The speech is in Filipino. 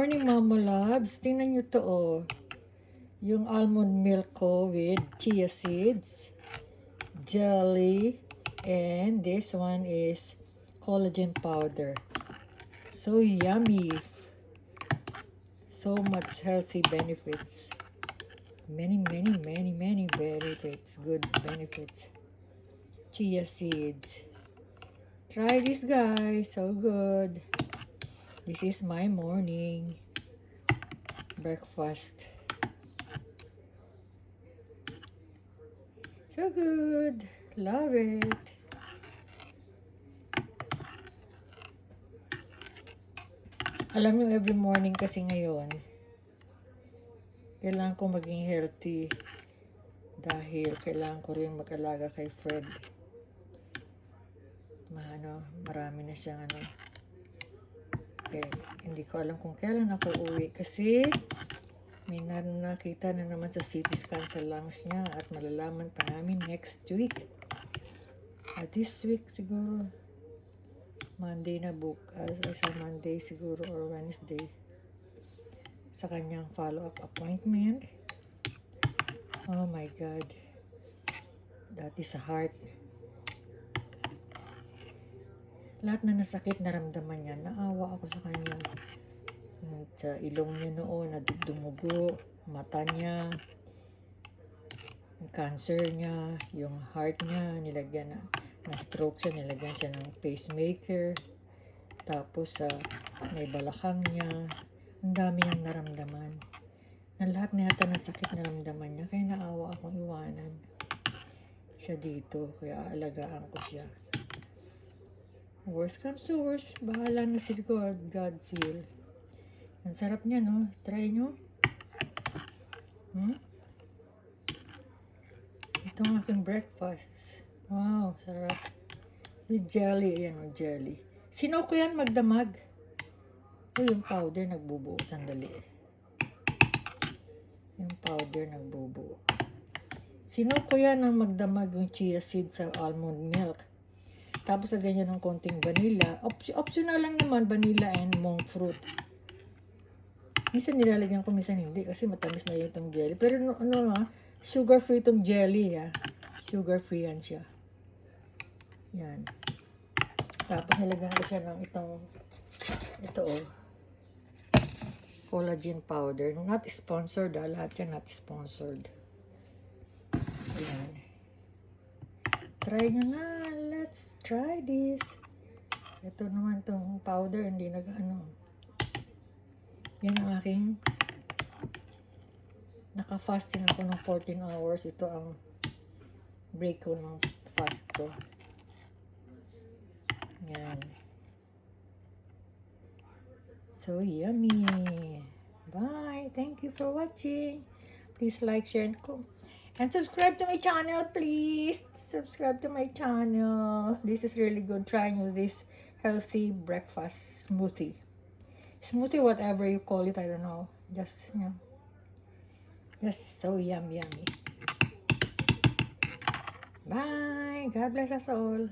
morning, Mama Loves. Tingnan nyo to, oh. Yung almond milk ko with chia seeds, jelly, and this one is collagen powder. So yummy. So much healthy benefits. Many benefits. Good benefits. Chia seeds. Try this, guys. So good. This is my morning breakfast. So good. Love it. Alam niyo, every morning kasi ngayon, kailangan ko maging healthy dahil kailangan ko rin mag-alaga kay Fred. Marami na siyang hindi ko alam kung kailan ako uwi kasi may nakita na naman sa CT scan sa lungs niya at malalaman pa namin next week. This week siguro Monday na book, sa Monday siguro or Wednesday sa kanyang follow-up appointment. Oh my God, that is a heart. Lahat na nasakit naramdaman niya, naawa ako sa kanya. Sa ilong niya noon, dumugo, mata niya, cancer niya, yung heart niya, nilagyan na stroke siya, nilagyan siya ng pacemaker. Tapos may balakang niya, ang dami niyang naramdaman. Na lahat na yata nasakit naramdaman niya, kaya naawa akong iwanan siya dito, kaya alagaan ko siya. Worst comes to worst, bahala na si God, God's will. Ang sarap niya, no? Try nyo. Ito ang aking breakfast. Wow, sarap. With jelly, ayan o, jelly. Sino ko yan magdamag? Yung powder nagbubuo. Sandali. Yung powder nagbubuo. Sino ko yan ang magdamag yung chia seeds sa almond milk? Tapos lagyan nyo ng konting vanilla. Optional lang naman, vanilla and monk fruit. Minsan nilalagyan ko, minsan hindi. Kasi matamis na yung itong jelly. Pero sugar free itong jelly. Sugar free yan siya. Yan. Tapos nilagyan ko siya ng ito collagen powder. Not sponsored. Lahat yan not sponsored. Yan. Try nyo na. Let's try this. Ito naman tong powder, hindi Yan ang aking naka-fasting ako ng 14 hours. Ito ang break ko ng fast ko. Yan. So yummy. Bye. Thank you for watching. Please like, share, and subscribe to my channel, please. Subscribe to my channel. This is really good. Try this healthy breakfast smoothie. Smoothie, whatever you call it, I don't know. Just so yummy. Bye. God bless us all.